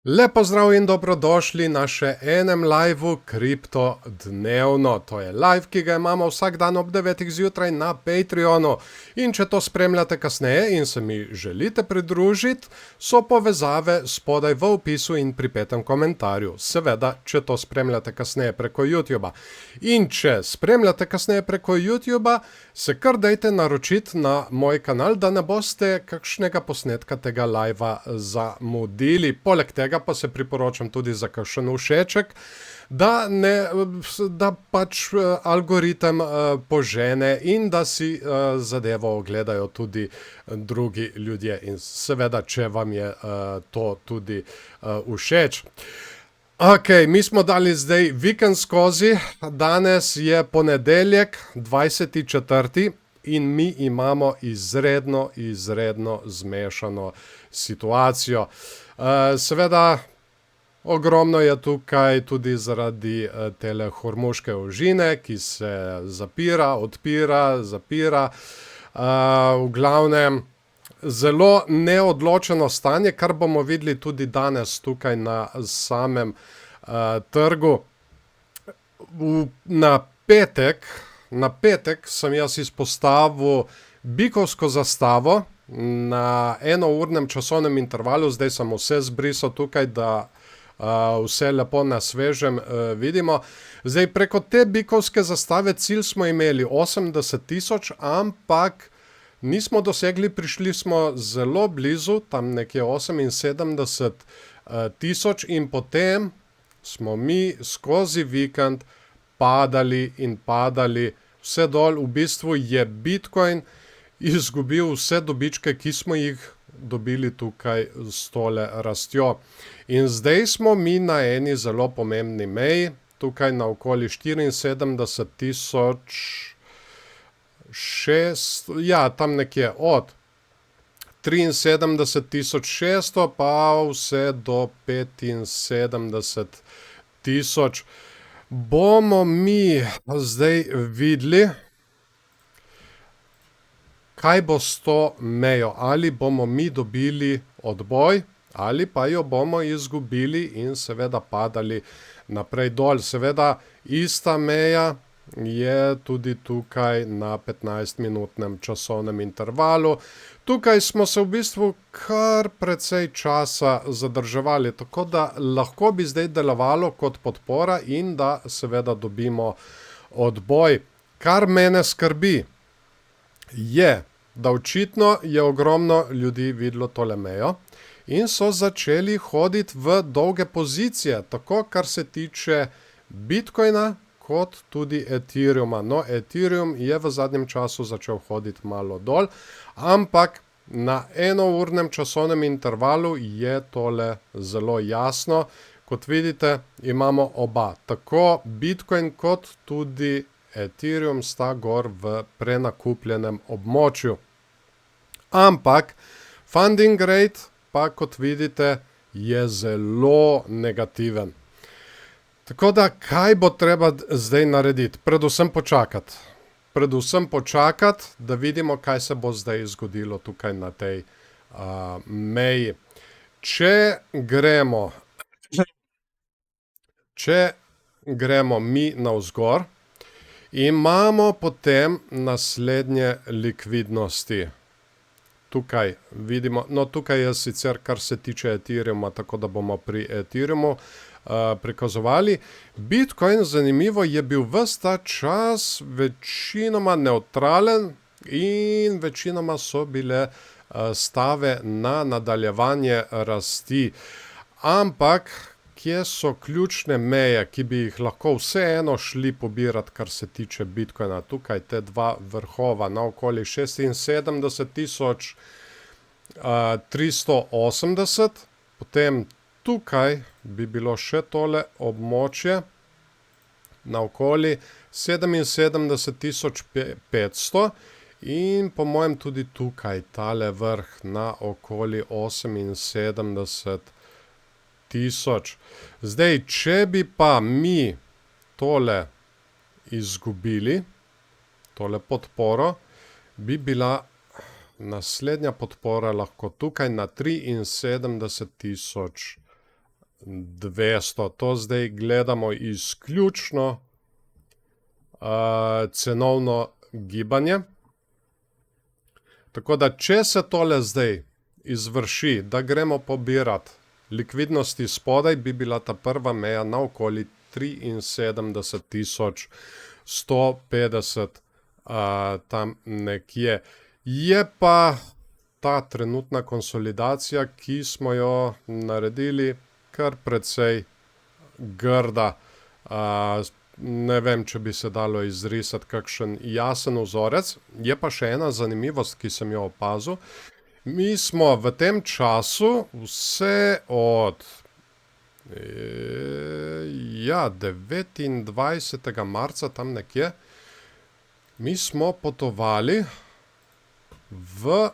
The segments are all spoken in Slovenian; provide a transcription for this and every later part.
Lepo zdrav in dobrodošli na še enem liveu Kripto dnevno. To je live, ki ga imamo vsak dan ob 9 zjutraj na Patreonu. In če to spremljate kasneje in se mi želite pridružiti, so povezave spodaj v opisu in pripetem komentarju. Seveda, če to spremljate kasneje preko YouTubea. In če spremljate kasneje preko YouTubea, se kar dajte naročiti na moj kanal, da ne boste kakšnega posnetka tega livea zamudili. Poleg tega pa se priporočam tudi za kakšen všeček, da pač algoritem požene in da si zadevo ogledajo tudi drugi ljudje. In seveda, če vam je to tudi všeč. Ok, mi smo dali zdaj vikend skozi, danes je ponedeljek, 20.4. in mi imamo izredno zmešano situacijo. Seveda, ogromno je tukaj tudi zaradi tele hormuške ožine, ki se zapira, odpira, zapira. V glavnem, zelo neodločeno stanje, kar bomo videli tudi danes tukaj na samem trgu. Na petek sem jaz izpostavil bikovsko zastavo na enournem časovnem intervalu, zdaj sem vse zbrisal tukaj, da vse lepo na svežem vidimo. Zdaj, preko te bikovske zastave cilj smo imeli 80.000, ampak nismo dosegli, prišli smo zelo blizu, tam nekje 78.000 in potem smo mi skozi vikend padali in padali vse dol. V bistvu je Bitcoin izgubil vse dobičke, ki smo jih dobili tukaj s tole rastjo. In zdaj smo mi na eni zelo pomembni meji, tukaj na okoli 74.600, ja, tam nekje od 73.600 pa vse do 75.000. Bomo mi zdaj videli, kaj bo s to mejo, ali bomo mi dobili odboj, ali pa jo bomo izgubili in seveda padali naprej dol. Seveda, ista meja je tudi tukaj na 15-minutnem časovnem intervalu. Tukaj smo se v bistvu kar precej časa zadrževali, tako da lahko bi zdaj delovalo kot podpora in da seveda dobimo odboj. Kar mene skrbi, je, da očitno je ogromno ljudi videlo tole mejo in so začeli hoditi v dolge pozicije, tako kar se tiče Bitcoina, kot tudi Ethereuma. No, Ethereum je v zadnjem času začel hoditi malo dol, ampak na enournem časovnem intervalu je tole zelo jasno. Kot vidite, imamo oba, tako Bitcoin kot tudi Ethereum sta gor v prenakupljenem območju. Ampak funding rate pa, kot vidite, je zelo negativen. Tako da, kaj bo treba zdaj narediti? Predvsem počakati. Da vidimo, kaj se bo zdaj zgodilo tukaj na tej meji. Če gremo mi navzgor, imamo potem naslednje likvidnosti. Tukaj vidimo, no tukaj je sicer, kar se tiče Ethereuma, tako da bomo pri Ethereumu prikazovali. Bitcoin, zanimivo, je bil ves ta čas večinoma nevtralen in večinoma so bile stave na nadaljevanje rasti. Ampak, kje so ključne meje, ki bi jih lahko vseeno šli pobirati, kar se tiče Bitcoina? Tukaj te dva vrhova na okoli 76.380, potem tukaj bi bilo še tole območje na okoli 77.500 in po mojem tudi tukaj tale vrh na okoli 78.000. Zdaj, če bi pa mi tole izgubili, tole podporo, bi bila naslednja podpora lahko tukaj na 73.000 200. To zdaj gledamo izključno cenovno gibanje. Tako da, če se tole zdaj izvrši, da gremo pobirati likvidnosti spodaj, bi bila ta prva meja na okoli 73.150, tam nekje. Je pa ta trenutna konsolidacija, ki smo jo naredili, kar precej grda. Ne vem, če bi se dalo izrisati kakšen jasen vzorec. Je pa še ena zanimivost, ki sem jo opazil. Mi smo v tem času vse od 29. marca, tam nekje, mi smo potovali v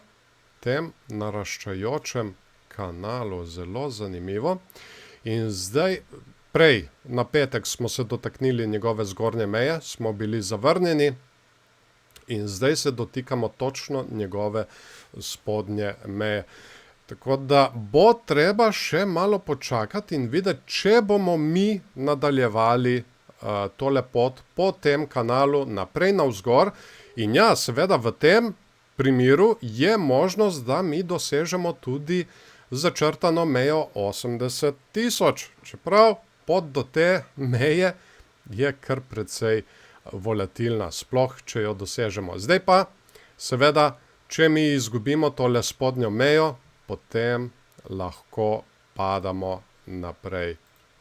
tem naraščajočem kanalu. Zelo zanimivo. In zdaj, prej, na petek smo se dotaknili njegove zgornje meje, smo bili zavrnjeni in zdaj se dotikamo točno njegove spodnje meje. Tako da bo treba še malo počakati in videti, če bomo mi nadaljevali tole pot po tem kanalu naprej navzgor. In ja, seveda v tem primeru je možnost, da mi dosežemo tudi začrtano mejo 80.000. Čeprav pot do te meje je kar precej volatilna, sploh če jo dosežemo. Zdaj pa, seveda, če mi izgubimo tole spodnjo mejo, potem lahko padamo naprej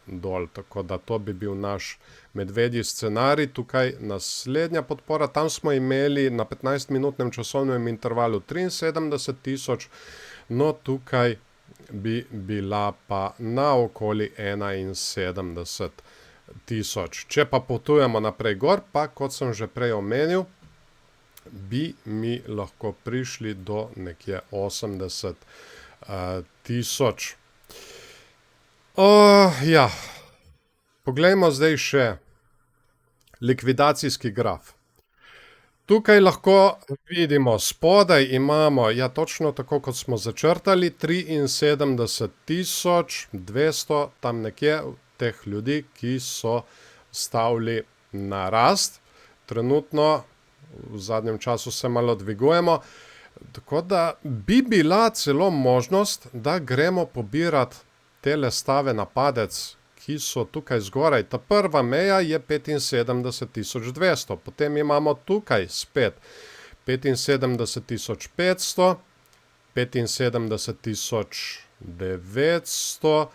dol. Tako da to bi bil naš medvedji scenarij. Tukaj naslednja podpora, tam smo imeli na 15-minutnem časovnem intervalu 73.000, no tukaj bi bila pa na okoli 71.000. Če pa potujemo naprej gor, pa kot sem že prej omenil, bi mi lahko prišli do nekje 80.000. Ja, poglejmo zdaj še likvidacijski graf. Tukaj lahko vidimo, spodaj imamo, ja, točno tako, kot smo začrtali, 73.200, tam nekje teh ljudi, ki so stavili na rast. Trenutno, v zadnjem času se malo dvigujemo, tako da bi bila celo možnost, da gremo pobirati tele stave na padec, ki so tukaj zgoraj. Ta prva meja je 75.200, potem imamo tukaj spet 75.500, 75.900,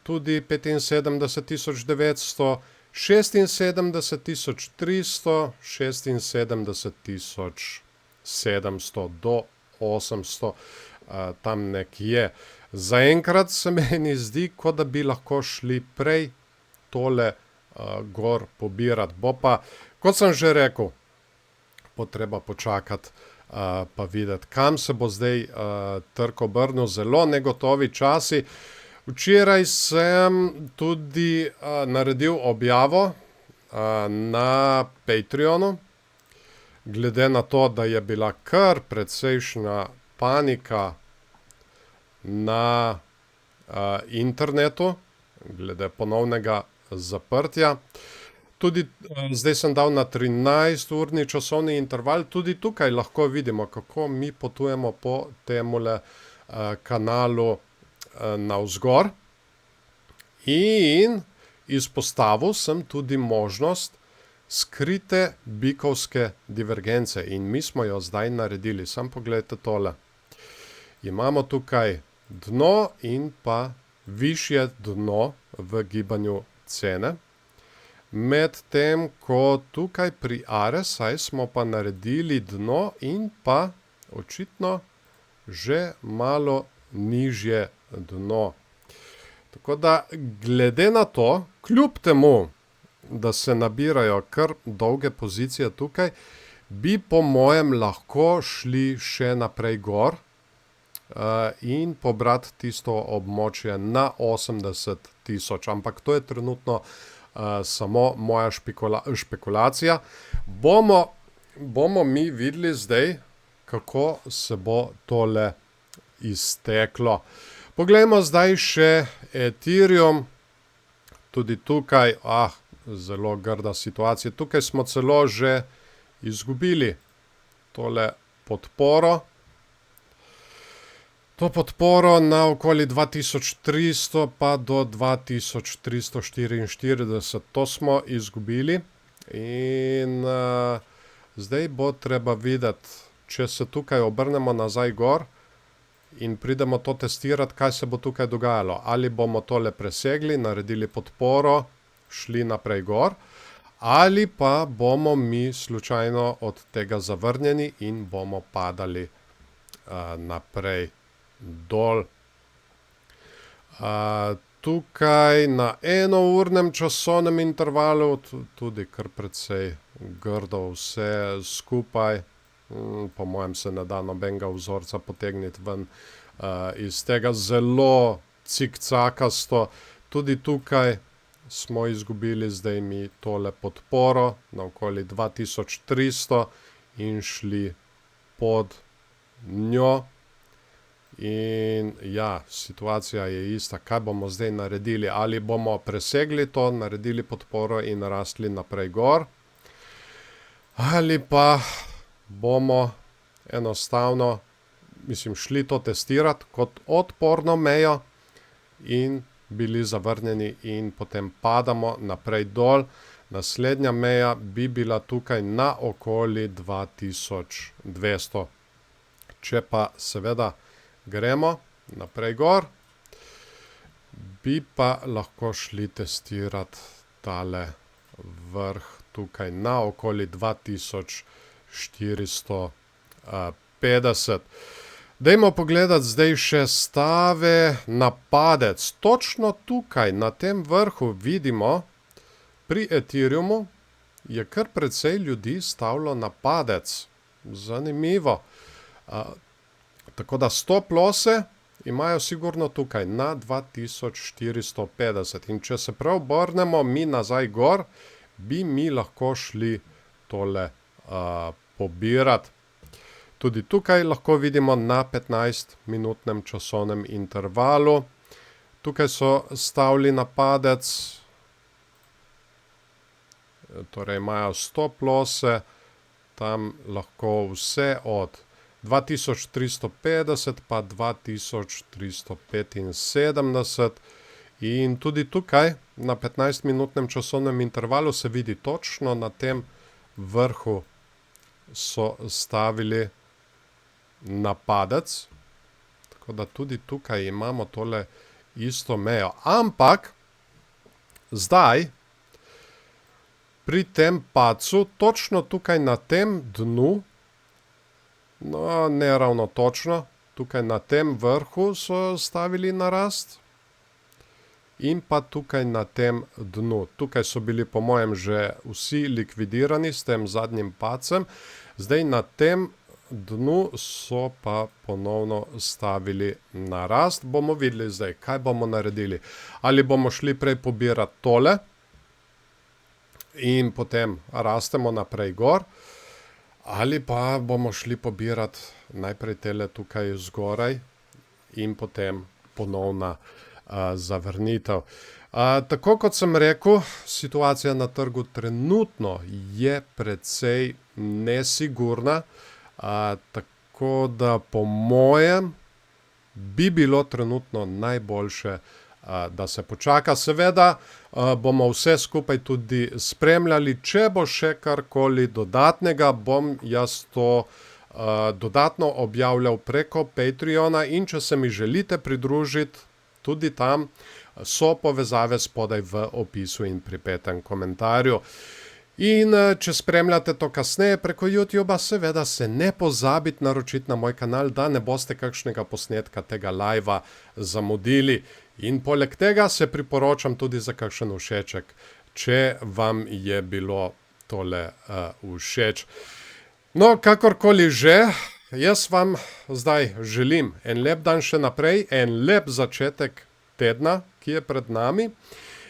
tudi 75.900, 76.300, 76.700 do 800, tam nekje. Zaenkrat se meni zdi, kot da bi lahko šli prej tole gor pobirati. Bo pa, kot sem že rekel, bo treba počakati pa videti, kam se bo zdaj trg obrnil. Zelo negotovi časi. Včeraj sem tudi naredil objavo na Patreonu, glede na to, da je bila kar precejšnja panika na internetu, glede ponovnega zaprtja. Tudi zdaj sem dal na 13-urni časovni interval, tudi tukaj lahko vidimo, kako mi potujemo po temule kanalu navzgor. In izpostavil sem tudi možnost skrite bikovske divergence in mi smo jo zdaj naredili. Samo pogledajte tole. Imamo tukaj dno in pa višje dno v gibanju cene. Medtem ko tukaj pri RSI smo pa naredili dno in pa očitno že malo nižje dno. Tako da glede na to, kljub temu, da se nabirajo kar dolge pozicije tukaj, bi po mojem lahko šli še naprej gor in pobrati tisto območje na 80.000. Ampak to je trenutno samo moja špekulacija. Bomo mi videli zdaj, kako se bo tole izteklo. Poglejmo zdaj še Ethereum. Tudi tukaj, zelo grda situacija. Tukaj smo celo že izgubili tole podporo. To podporo na okoli 2300 pa do 2344. To smo izgubili. In zdaj bo treba videti, če se tukaj obrnemo nazaj gor in pridemo to testirati, kaj se bo tukaj dogajalo. Ali bomo tole presegli, naredili podporo, šli naprej gor, ali pa bomo mi slučajno od tega zavrnjeni in bomo padali naprej dol. Tukaj na enournem časovnem intervalu, tudi kar precej grdo vse skupaj. Po mojem se ne da nobenega vzorca potegniti ven iz tega, zelo cikcakasto. Tudi tukaj smo izgubili zdaj mi tole podporo na okoli 2300 in šli pod njo. In ja, situacija je ista. Kaj bomo zdaj naredili? Ali bomo presegli to, naredili podporo in rastli naprej gor? Ali pa bomo enostavno, šli to testirati kot odporno mejo in bili zavrnjeni in potem padamo naprej dol. Naslednja meja bi bila tukaj na okoli 2200. Če pa seveda gremo naprej gor, bi pa lahko šli testirati tale vrh tukaj na okoli 2450. Dajmo pogledati zdaj še stave na padec. Točno tukaj na tem vrhu vidimo, pri Ethereumu je kar precej ljudi stavilo na padec. Zanimivo. Tako da stop losse imajo sigurno tukaj na 2450. In če se prav obrnemo mi nazaj gor, bi mi lahko šli tole pobirati. Tudi tukaj lahko vidimo na 15-minutnem časovnem intervalu. Tukaj so stavili na padec, torej imajo stop losse, tam lahko vse od 2350 pa 2375. In tudi tukaj na 15-minutnem časovnem intervalu se vidi točno na tem vrhu so stavili na padec. Tako da tudi tukaj imamo tole isto mejo. Ampak zdaj pri tem padcu, točno tukaj na tem dnu, no, ne ravno točno, tukaj na tem vrhu so stavili na rast in pa tukaj na tem dnu. Tukaj so bili po mojem že vsi likvidirani s tem zadnjim padcem. Zdaj na tem dnu so pa ponovno stavili na rast. Bomo videli zdaj, kaj bomo naredili. Ali bomo šli prej pobirati tole in potem rastemo naprej gor, ali pa bomo šli pobirati najprej tele tukaj zgoraj in potem ponovna zavrnitev. Tako kot sem rekel, situacija na trgu trenutno je precej nesigurna, tako da po mojem bi bilo trenutno najboljše, da se počaka. Seveda bomo vse skupaj tudi spremljali. Če bo še karkoli dodatnega, bom jaz to dodatno objavljal preko Patreona, in če se mi želite pridružiti, tudi tam so povezave spodaj v opisu in pripetem komentarju. In če spremljate to kasneje preko YouTuba, seveda se ne pozabite naročiti na moj kanal, da ne boste kakšnega posnetka tega live zamudili. In poleg tega se priporočam tudi za kakšen všeček, če vam je bilo tole všeč. No, kakorkoli že, jaz vam zdaj želim en lep dan še naprej, en lep začetek tedna, ki je pred nami.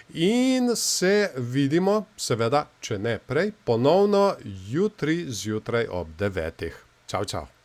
In se vidimo, seveda, če ne prej, ponovno jutri zjutraj ob 9. Čau, čau.